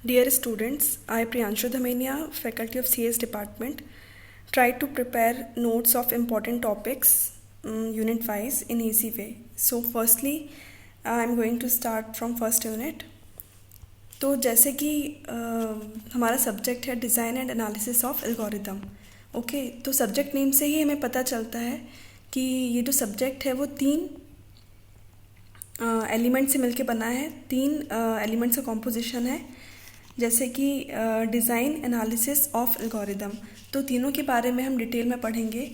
Dear students, I, Priyanshu Dhamenia, Faculty of CS Department, try to prepare notes of important topics, unit wise, in easy way. So, firstly, I am going to start from first unit. तो जैसे कि हमारा subject है design and analysis of algorithm. Okay, तो subject name से ही हमें पता चलता है कि ये जो सब्जेक्ट है वो तीन एलिमेंट से मिलके बना है. तीन एलिमेंट्स का कॉम्पोजिशन है, जैसे कि डिज़ाइन एनालिसिस ऑफ एल्गोरिदम. तो तीनों के बारे में हम डिटेल में पढ़ेंगे.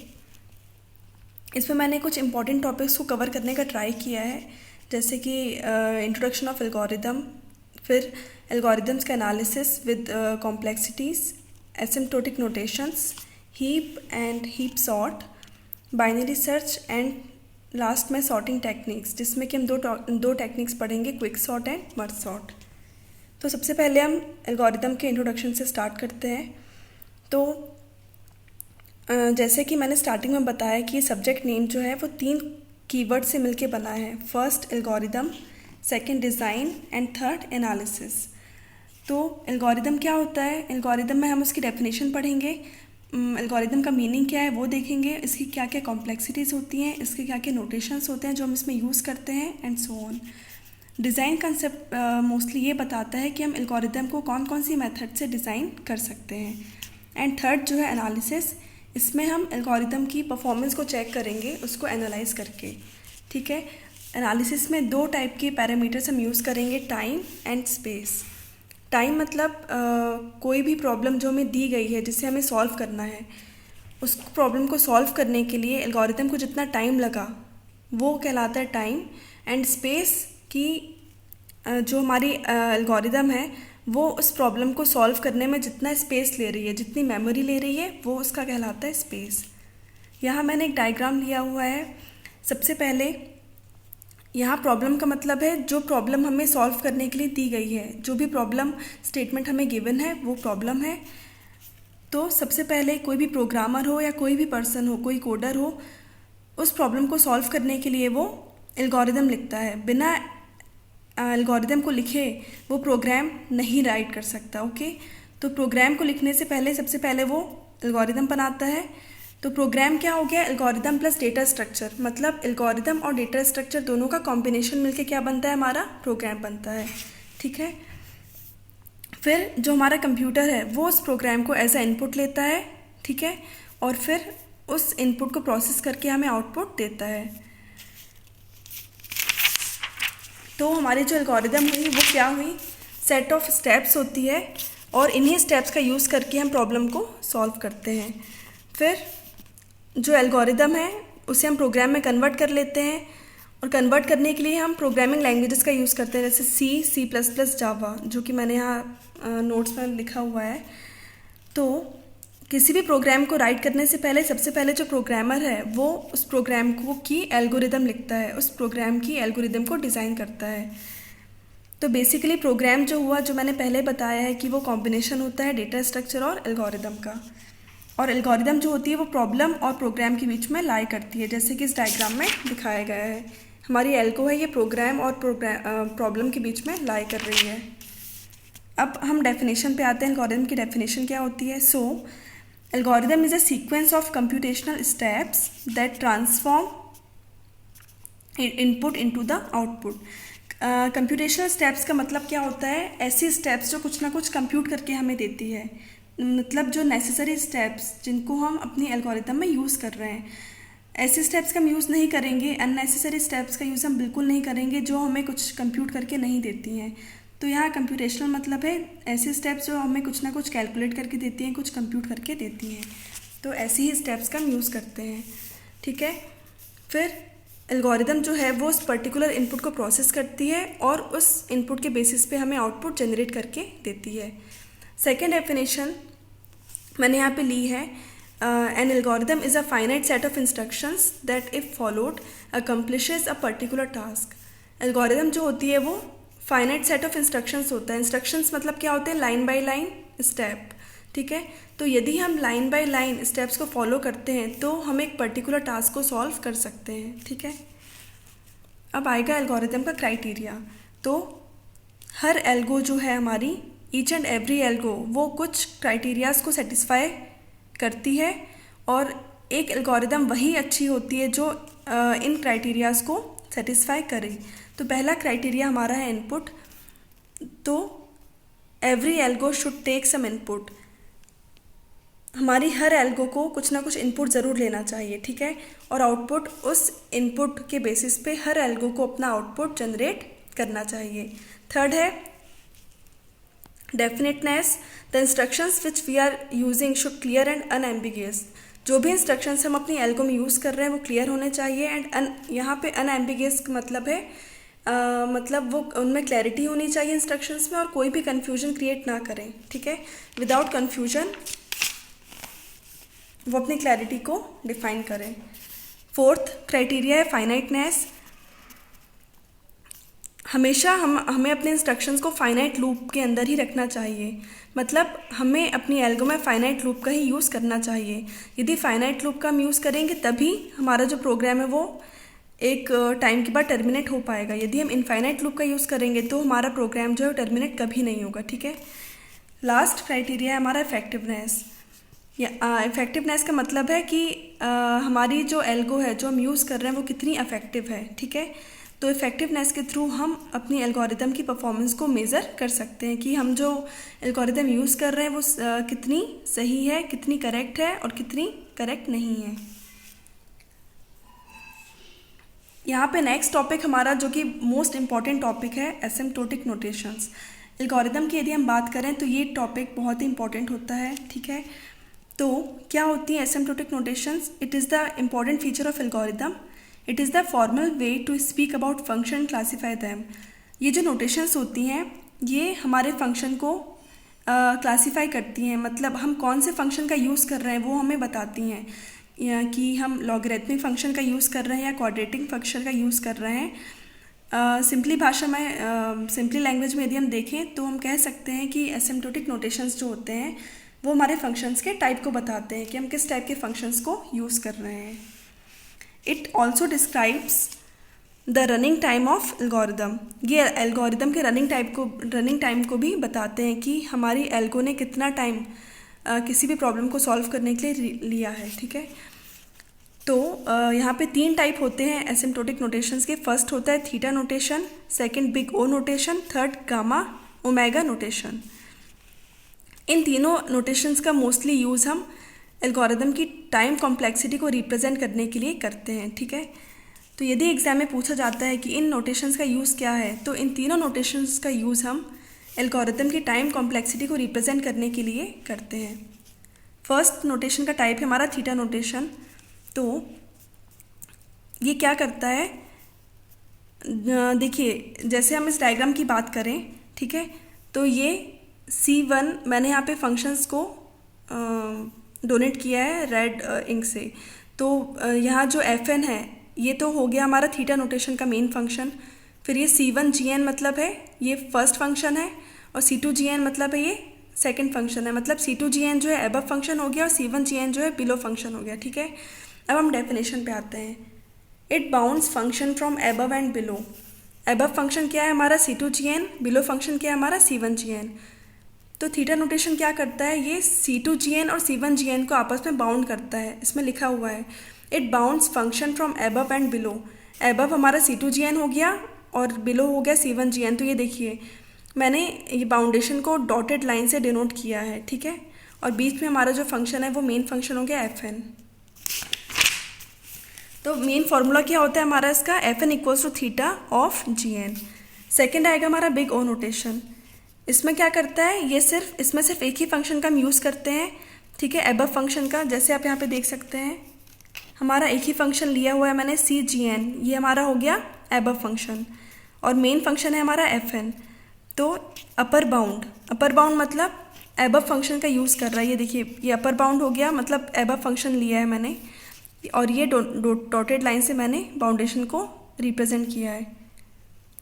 इसमें मैंने कुछ इंपॉर्टेंट टॉपिक्स को कवर करने का ट्राई किया है, जैसे कि इंट्रोडक्शन ऑफ एल्गोरिदम, फिर एल्गोरिदम्स का analysis with complexities, asymptotic notations, heap and heap sort, binary search and last में सॉर्टिंग टेक्निक्स, जिसमें कि हम दो टेक्निक्स पढ़ेंगे, quick sort and merge sort. तो सबसे पहले हम एल्गोरिदम के इंट्रोडक्शन से स्टार्ट करते हैं. तो जैसे कि मैंने स्टार्टिंग में बताया कि सब्जेक्ट नेम जो है वो तीन कीवर्ड से मिलके बना है. First algorithm, second design and third analysis. तो एल्गोरिदम क्या होता है? एल्गोरिदम में हम उसकी डेफिनेशन पढ़ेंगे, एल्गोरिदम का मीनिंग क्या है वो देखेंगे, इसकी क्या क्या कॉम्प्लेक्सिटीज़ होती हैं, इसके क्या क्या नोटेशंस होते हैं जो हम इसमें यूज़ करते हैं, and so on. Design concept mostly ये बताता है कि हम एल्गोरिदम को कौन कौन सी मेथड से डिज़ाइन कर सकते हैं. एंड थर्ड जो है एनालिसिस, इसमें हम एल्गोरिदम की परफॉर्मेंस को चेक करेंगे, उसको एनालाइज करके. ठीक है. एनालिसिस में दो टाइप के पैरामीटर्स हम यूज़ करेंगे, टाइम एंड स्पेस. टाइम मतलब कोई भी प्रॉब्लम जो हमें दी गई है जिसे हमें सॉल्व करना है, उस प्रॉब्लम को सॉल्व करने के लिए एल्गोरिदम को जितना टाइम लगा वो कहलाता है टाइम. एंड स्पेस की जो हमारी एल्गोरिदम है वो उस प्रॉब्लम को सॉल्व करने में जितना स्पेस ले रही है, जितनी मेमोरी ले रही है, वो उसका कहलाता है स्पेस. यहाँ मैंने एक डायग्राम लिया हुआ है. सबसे पहले यहाँ प्रॉब्लम का मतलब है जो प्रॉब्लम हमें सॉल्व करने के लिए दी गई है, जो भी प्रॉब्लम स्टेटमेंट हमें गिवन है वो प्रॉब्लम है. तो सबसे पहले कोई भी प्रोग्रामर हो या कोई भी पर्सन हो, कोई कोडर हो, उस प्रॉब्लम को सॉल्व करने के लिए वो एल्गोरिदम लिखता है. बिना एल्गोरिदम को लिखे वो प्रोग्राम नहीं राइट कर सकता. ओके, तो प्रोग्राम को लिखने से पहले सबसे पहले वो एल्गोरिदम बनाता है. तो प्रोग्राम क्या हो गया? Algorithm plus data structure. मतलब एल्गोरिदम और डेटा स्ट्रक्चर दोनों का कॉम्बिनेशन मिलके क्या बनता है? हमारा प्रोग्राम बनता है. ठीक है. फिर जो हमारा कंप्यूटर है वो उस प्रोग्राम को एज ए इनपुट लेता है. ठीक है. और फिर उस इनपुट को प्रोसेस करके हमें आउटपुट देता है. तो हमारी जो एल्गोरिदम हुई वो क्या हुई? सेट ऑफ स्टेप्स होती है, और इन्हीं स्टेप्स का यूज़ करके हम प्रॉब्लम को सॉल्व करते हैं. फिर जो एल्गोरिदम है उसे हम प्रोग्राम में कन्वर्ट कर लेते हैं, और कन्वर्ट करने के लिए हम प्रोग्रामिंग लैंग्वेजेस का यूज़ करते हैं, जैसे सी प्लस प्लस, जावा, जो कि मैंने यहाँ नोट्स में लिखा हुआ है. तो किसी भी प्रोग्राम को राइट करने से पहले सबसे पहले जो प्रोग्रामर है वो उस प्रोग्राम को की एल्गोरिदम लिखता है, उस प्रोग्राम की एल्गोरिदम को डिज़ाइन करता है. तो बेसिकली प्रोग्राम जो हुआ, जो मैंने पहले बताया है कि वो कॉम्बिनेशन होता है डेटा स्ट्रक्चर और एल्गोरिदम का. और एल्गोरिदम जो होती है वो प्रॉब्लम और प्रोग्राम के बीच में लाई करती है, जैसे कि इस डायग्राम में दिखाया गया है. हमारी एल्गो है, ये प्रोग्राम और प्रॉब्लम के बीच में लाई कर रही है. अब हम डेफिनेशन पे आते हैं. एल्गोरिदम की डेफिनेशन क्या होती है? So algorithm is a sequence of computational steps that transform input into the output. Computational steps का मतलब क्या होता है? ऐसी स्टेप्स जो कुछ ना कुछ कंप्यूट करके हमें देती है, मतलब जो नेसेसरी स्टेप्स जिनको हम अपनी एल्गोरिदम में यूज़ कर रहे हैं. ऐसे स्टेप्स का हम यूज़ नहीं करेंगे, अननेसेसरी स्टेप्स का यूज़ हम बिल्कुल नहीं करेंगे जो हमें कुछ कंप्यूट करके नहीं देती हैं. तो यहाँ कंप्यूटेशनल मतलब है ऐसे स्टेप्स जो हमें कुछ ना कुछ कैलकुलेट करके देती हैं, कुछ कंप्यूट करके देती हैं. तो ऐसे ही स्टेप्स का हम यूज़ करते हैं. ठीक है. फिर एल्गोरिदम जो है वो उस पर्टिकुलर इनपुट को प्रोसेस करती है और उस इनपुट के बेसिस पे हमें आउटपुट जनरेट करके देती है. सेकेंड डेफिनेशन मैंने यहाँ पे ली है, an algorithm is a finite set of instructions that if followed accomplishes a particular task. Algorithm जो होती है वो फाइनाइट सेट ऑफ इंस्ट्रक्शंस होता है. इंस्ट्रक्शंस मतलब क्या होते हैं? Line by line step. ठीक है. तो यदि हम लाइन बाय लाइन स्टेप्स को फॉलो करते हैं तो हम एक पर्टिकुलर टास्क को सॉल्व कर सकते हैं. ठीक है. अब आएगा एल्गोरिदम का क्राइटेरिया. तो हर एल्गो जो है हमारी ईच एंड एवरी एल्गो वो कुछ क्राइटेरियाज को सेटिस्फाई करती है, और एक एल्गोरिदम वही अच्छी होती है जो इन क्राइटेरियाज को सेटिस्फाई करे। तो पहला क्राइटेरिया हमारा है इनपुट। तो every algo should take some input, हमारी हर एल्गो को कुछ ना कुछ इनपुट ज़रूर लेना चाहिए, ठीक है, और आउटपुट उस इनपुट के बेसिस पे हर एल्गो को अपना आउटपुट जनरेट करना चाहिए। थर्ड है definiteness, the instructions which we are using should clear and unambiguous, जो भी इंस्ट्रक्शंस हम अपनी एल्गो में यूज़ कर रहे हैं वो क्लियर होने चाहिए। एंड यहाँ पे अनएम्बिगियस का मतलब है मतलब वो उनमें क्लैरिटी होनी चाहिए इंस्ट्रक्शंस में, और कोई भी कन्फ्यूजन क्रिएट ना करें, ठीक है, विदाउट कन्फ्यूजन वो अपनी क्लैरिटी को डिफाइन करें। फोर्थ क्राइटेरिया है फाइनाइटनेस, हमेशा हमें अपने इंस्ट्रक्शंस को फाइनाइट लूप के अंदर ही रखना चाहिए, मतलब हमें अपनी एल्गो में फाइनाइट लूप का ही यूज़ करना चाहिए। यदि फाइनाइट लूप का हम यूज़ करेंगे तभी हमारा जो प्रोग्राम है वो एक टाइम के बाद टर्मिनेट हो पाएगा। यदि हम इनफाइनाइट लूप का यूज़ करेंगे तो हमारा प्रोग्राम जो है टर्मिनेट कभी नहीं होगा, ठीक है। लास्ट क्राइटेरिया है हमारा इफेक्टिवनेस। इफेक्टिवनेस का मतलब है कि हमारी जो एल्गो है जो हम यूज़ कर रहे हैं वो कितनी इफेक्टिव है, ठीक है। तो इफेक्टिवनेस के थ्रू हम अपनी एल्गोरिदम की परफॉर्मेंस को मेज़र कर सकते हैं कि हम जो एल्गोरिदम यूज़ कर रहे हैं वो कितनी सही है, कितनी करेक्ट है और कितनी करेक्ट नहीं है। यहाँ पे नेक्स्ट टॉपिक हमारा जो कि मोस्ट इम्पॉर्टेंट टॉपिक है एसिम्प्टोटिक नोटेशंस। एल्गोरिदम की यदि हम बात करें तो ये टॉपिक बहुत ही इंपॉर्टेंट होता है, ठीक है। तो क्या होती है asymptotic notations? It is the important feature of algorithm, it is the formal way to speak about function classify them. ये जो नोटेशंस होती हैं ये हमारे फंक्शन को क्लासीफाई करती हैं, मतलब हम कौन से फंक्शन का यूज़ कर रहे हैं वो हमें बताती हैं, कि हम लॉगरिथमिक फंक्शन का यूज़ कर रहे हैं या क्वाड्रेटिक फंक्शन का यूज़ कर रहे हैं। सिंपली भाषा में सिंपली लैंग्वेज में यदि हम देखें तो हम कह सकते हैं कि एसिम्प्टोटिक नोटेशंस जो होते हैं वो हमारे फंक्शंस के टाइप को बताते हैं कि हम किस टाइप के फंक्शंस को यूज़ कर रहे हैं। It also describes the running time of algorithm. ये एल्गोरिदम के रनिंग टाइम को भी बताते हैं कि हमारी एल्गो ने कितना टाइम किसी भी प्रॉब्लम को सॉल्व करने के लिए लिया है, ठीक है। तो यहाँ पे 3 टाइप होते हैं एसिम्प्टोटिक नोटेशंस के। फर्स्ट होता है theta notation, second big O notation, third gamma omega notation. इन तीनों नोटेशंस का मोस्टली यूज़ हम एल्गोरिदम की टाइम कॉम्प्लेक्सिटी को रिप्रेजेंट करने के लिए करते हैं, ठीक है। तो यदि एग्जाम में पूछा जाता है कि इन नोटेशंस का यूज़ क्या है, तो इन तीनों नोटेशंस का यूज़ हम एल्गोरिदम की टाइम कॉम्प्लेक्सिटी को रिप्रेजेंट करने के लिए करते हैं। फर्स्ट नोटेशन का टाइप है हमारा थीटा नोटेशन। तो ये क्या करता है, देखिए जैसे हम इस डायग्राम की बात करें, ठीक है, तो ये C1 मैंने यहाँ पे फंक्शंस को डोनेट किया है रेड इंक से। तो यहाँ जो Fn है ये तो हो गया हमारा थीटा नोटेशन का मेन फंक्शन। फिर ये C1Gn मतलब है ये फर्स्ट फंक्शन है, और C2Gn मतलब है ये सेकंड फंक्शन है। मतलब C2Gn जो है अबव फंक्शन हो गया और C1Gn जो है बिलो फंक्शन हो गया, ठीक है। अब हम डेफिनेशन पे आते हैं। It bounds function from above and below. Above function क्या है हमारा C2Gn, बिलो फंक्शन क्या है हमारा C1Gn। तो थीटा नोटेशन क्या करता है, ये C2Gn और C1Gn को आपस में बाउंड करता है। इसमें लिखा हुआ है it bounds function from above and below. Above हमारा C2Gn हो गया और बिलो हो गया C1Gn। तो ये देखिए मैंने ये बाउंडेशन को डॉटेड लाइन से डिनोट किया है, ठीक है, और बीच में हमारा जो फंक्शन है वो मेन फंक्शन हो गया Fn। तो मेन फार्मूला क्या होता है हमारा इसका, Fn equals to theta of Gn। Second आएगा हमारा बिग ओ नोटेशन। इसमें क्या करता है, ये इसमें सिर्फ एक ही फंक्शन का हम यूज़ करते हैं, ठीक है, अबव फंक्शन का। जैसे आप यहाँ पे देख सकते हैं हमारा एक ही फंक्शन लिया हुआ है मैंने CGn, ये हमारा हो गया अबव फंक्शन, और मेन फंक्शन है हमारा Fn। तो अपर बाउंड मतलब अबव फंक्शन का यूज़ कर रहा है। ये देखिए ये अपर बाउंड हो गया, मतलब अबव फंक्शन लिया है मैंने, और ये डॉटेड लाइन से मैंने बाउंडेशन को रिप्रेजेंट किया है।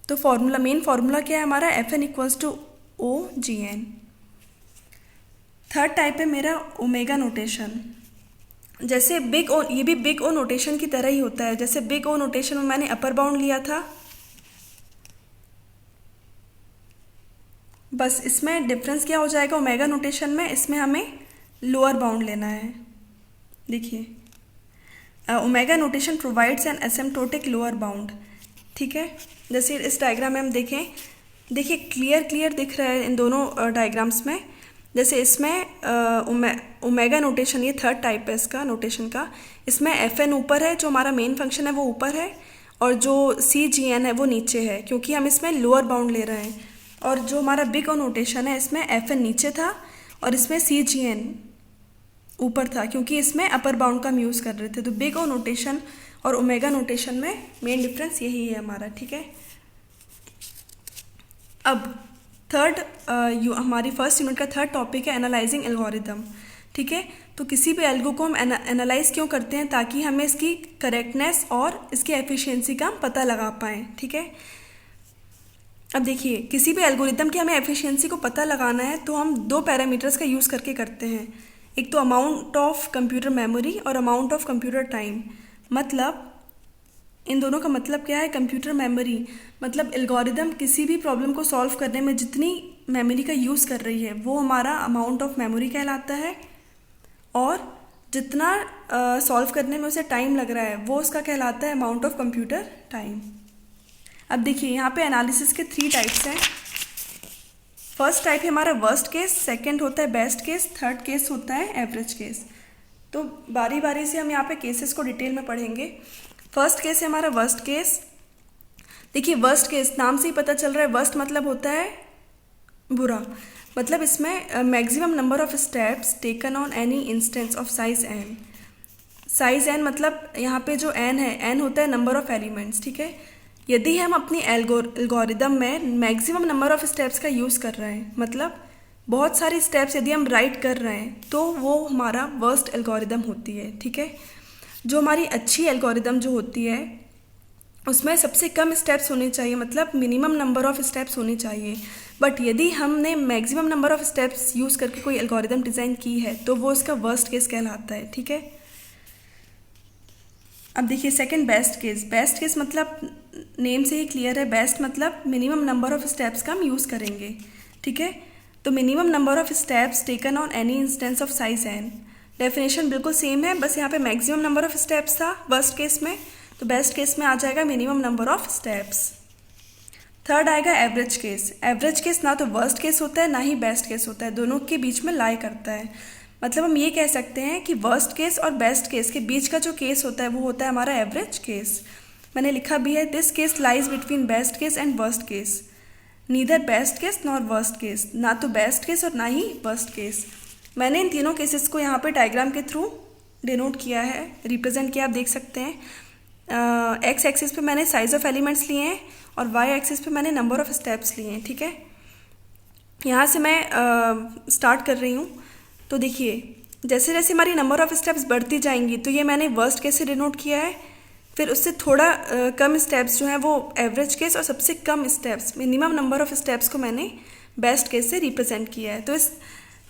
तो मेन फार्मूला क्या है हमारा, Fn equals to OGn। Third type है मेरा ओमेगा नोटेशन। जैसे बिग ओ, ये भी बिग ओ नोटेशन की तरह ही होता है। जैसे बिग ओ नोटेशन में मैंने अपर बाउंड लिया था, बस इसमें डिफरेंस क्या हो जाएगा, ओमेगा नोटेशन में इसमें हमें लोअर बाउंड लेना है। देखिए omega notation provides N asymptotic lower bound, ठीक है। जैसे इस डायग्राम में हम देखें, देखिए क्लियर दिख रहा है इन दोनों डायग्राम्स में। जैसे इसमें ओमेगा नोटेशन, ये थर्ड टाइप है इसका नोटेशन का, इसमें एफ एन ऊपर है, जो हमारा मेन फंक्शन है वो ऊपर है, और जो सी जी एन है वो नीचे है, क्योंकि हम इसमें लोअर बाउंड ले रहे हैं। और जो हमारा बिग ओ नोटेशन है, इसमें एफ एन नीचे था और इसमें सी जी एन ऊपर था, क्योंकि इसमें अपर बाउंड का हम यूज़ कर रहे थे। तो बिग ओ नोटेशन और ओमेगा नोटेशन में मेन डिफरेंस यही है हमारा, ठीक है। अब थर्ड हमारी फर्स्ट यूनिट का थर्ड टॉपिक है एनालाइजिंग एल्गोरिदम, ठीक है। तो किसी भी एल्गो को हम एनालाइज क्यों करते हैं, ताकि हमें इसकी करेक्टनेस और इसकी एफिशिएंसी का हम पता लगा पाएँ, ठीक है। अब देखिए किसी भी एल्गोरिदम की हमें एफिशिएंसी को पता लगाना है तो हम दो पैरामीटर्स का यूज़ करके करते हैं, एक तो अमाउंट ऑफ कंप्यूटर मेमोरी और अमाउंट ऑफ कंप्यूटर टाइम। मतलब इन दोनों का मतलब क्या है, कंप्यूटर मेमोरी मतलब एल्गोरिदम किसी भी प्रॉब्लम को सॉल्व करने में जितनी मेमोरी का यूज़ कर रही है वो हमारा अमाउंट ऑफ मेमोरी कहलाता है, और जितना सॉल्व करने में उसे टाइम लग रहा है वो उसका कहलाता है अमाउंट ऑफ कंप्यूटर टाइम। अब देखिए यहाँ पे एनालिसिस के 3 टाइप्स हैं। फर्स्ट टाइप है हमारा वर्स्ट केस, सेकंड होता है बेस्ट केस, थर्ड केस होता है एवरेज केस। तो बारी बारी से हम यहाँ पे केसेस को डिटेल में पढ़ेंगे। फर्स्ट केस है हमारा वर्स्ट केस। देखिए वर्स्ट केस नाम से ही पता चल रहा है, वर्स्ट मतलब होता है बुरा, मतलब इसमें maximum number of steps taken on any instance of size n. Size n मतलब यहाँ पे जो एन है, एन होता है नंबर ऑफ एलिमेंट्स, ठीक है। यदि हम अपनी एल्गोरिदम में मैक्सिमम नंबर ऑफ स्टेप्स का यूज़ कर रहे हैं, मतलब बहुत सारी स्टेप्स यदि हम राइट कर रहे हैं, तो वो हमारा वर्स्ट एल्गोरिदम होती है, ठीक है। जो हमारी अच्छी एल्गोरिदम जो होती है उसमें सबसे कम स्टेप्स होने चाहिए, मतलब मिनिमम नंबर ऑफ स्टेप्स होनी चाहिए। बट यदि हमने maximum number of steps use करके कोई एल्गोरिदम डिज़ाइन की है तो वो उसका वर्स्ट केस कहलाता है, ठीक है। अब देखिए second best case. Best case मतलब नेम से ही क्लियर है, बेस्ट मतलब मिनिमम नंबर ऑफ स्टेप्स का हम यूज़ करेंगे, ठीक है। तो minimum number of steps taken on any instance of size n, definition बिल्कुल सेम है, बस यहाँ पे मैक्सिमम नंबर ऑफ स्टेप्स था वर्स्ट केस में, तो बेस्ट केस में आ जाएगा minimum number of steps. Third आएगा एवरेज केस। एवरेज केस ना तो वर्स्ट केस होता है ना ही बेस्ट केस होता है, दोनों के बीच में लाई करता है। मतलब हम ये कह सकते हैं कि वर्स्ट केस और बेस्ट केस के बीच का जो केस होता है वो होता है हमारा एवरेज केस। मैंने लिखा भी है, this case lies between best case and worst case, neither best case nor worst case, ना तो बेस्ट केस और ना ही वर्स्ट केस। मैंने इन तीनों केसेस को यहाँ पे डायग्राम के थ्रू डिनोट किया है, रिप्रेजेंट किया, आप देख सकते हैं। एक्स एक्सिस पे मैंने साइज ऑफ एलिमेंट्स लिए हैं और वाई एक्सिस पे मैंने नंबर ऑफ स्टेप्स लिए हैं, ठीक है। यहाँ से मैं स्टार्ट कर रही हूँ। तो देखिए जैसे जैसे हमारी नंबर ऑफ स्टेप्स बढ़ती जाएंगी, तो ये मैंने वर्स्ट केस से डिनोट किया है, फिर उससे थोड़ा कम स्टेप्स जो हैं वो एवरेज केस, और सबसे कम steps minimum number of steps को मैंने बेस्ट केस से रिप्रेजेंट किया है। तो इस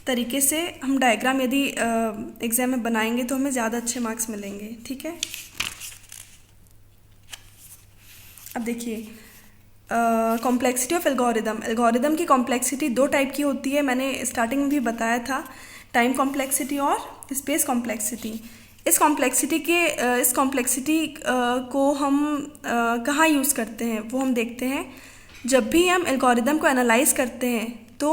तरीके से हम डायग्राम यदि एग्जाम में बनाएंगे तो हमें ज़्यादा अच्छे मार्क्स मिलेंगे, ठीक है। अब देखिए कॉम्प्लेक्सिटी ऑफ एल्गोरिदम। एल्गोरिदम की कॉम्प्लेक्सिटी 2 टाइप की होती है, मैंने स्टार्टिंग में भी बताया था, टाइम कॉम्प्लेक्सिटी और स्पेस कॉम्प्लेक्सिटी। इस कॉम्प्लेक्सिटी को हम कहाँ यूज़ करते हैं वो हम देखते हैं। जब भी हम एल्गोरिदम को एनालाइज करते हैं तो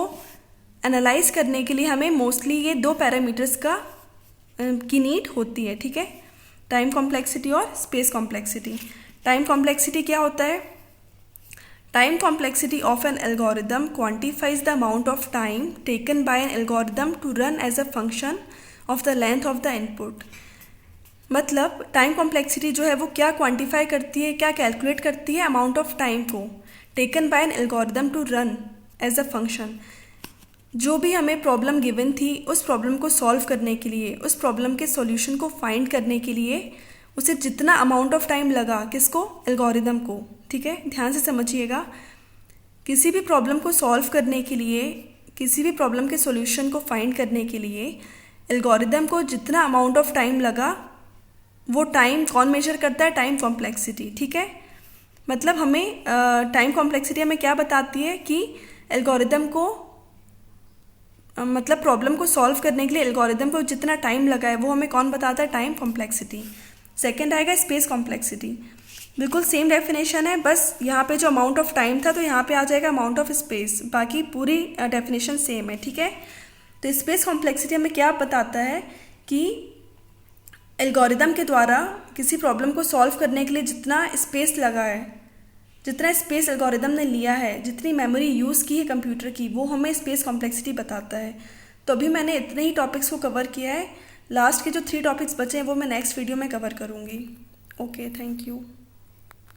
एनालाइज करने के लिए हमें मोस्टली ये 2 पैरामीटर्स की नीड होती है, ठीक है, टाइम कॉम्प्लेक्सिटी और स्पेस कॉम्प्लेक्सिटी। टाइम कॉम्प्लेक्सिटी क्या होता है? Time complexity of an algorithm quantifies the amount of time taken by an algorithm to run as a function of the length of the input. मतलब time complexity जो है वो क्या quantify करती है, क्या कैलकुलेट करती है? अमाउंट ऑफ टाइम को taken by an algorithm to run as a function. जो भी हमें प्रॉब्लम गिवन थी उस प्रॉब्लम को सॉल्व करने के लिए, उस प्रॉब्लम के सॉल्यूशन को फाइंड करने के लिए उसे जितना अमाउंट ऑफ टाइम लगा, किसको? एल्गोरिदम को, ठीक है। ध्यान से समझिएगा, किसी भी प्रॉब्लम को सॉल्व करने के लिए, किसी भी प्रॉब्लम के सॉल्यूशन को फाइंड करने के लिए एल्गोरिदम को जितना अमाउंट ऑफ टाइम लगा वो टाइम कौन मेजर करता है? टाइम कॉम्प्लेक्सिटी, ठीक है। मतलब हमें टाइम कॉम्प्लेक्सिटी हमें क्या बताती है कि एल्गोरिदम को मतलब प्रॉब्लम को सॉल्व करने के लिए एल्गोरिदम को जितना टाइम लगा है वो हमें कौन बताता है, टाइम कॉम्प्लेक्सिटी। सेकंड आएगा स्पेस कॉम्प्लेक्सिटी, बिल्कुल सेम डेफिनेशन है, बस यहाँ पे जो अमाउंट ऑफ टाइम था तो यहाँ पे आ जाएगा अमाउंट ऑफ स्पेस, बाकी पूरी डेफिनेशन सेम है, ठीक है। तो स्पेस कॉम्प्लेक्सिटी हमें क्या बताता है कि एल्गोरिदम के द्वारा किसी प्रॉब्लम को सॉल्व करने के लिए जितना स्पेस लगा है, जितना स्पेस एल्गोरिदम ने लिया है, जितनी मेमोरी यूज़ की है कंप्यूटर की, वो हमें स्पेस कॉम्प्लेक्सिटी बताता है। तो अभी मैंने इतने ही टॉपिक्स को कवर किया है, लास्ट के जो 3 टॉपिक्स बचे हैं वो मैं नेक्स्ट वीडियो में कवर करूँगी। Okay, thank you.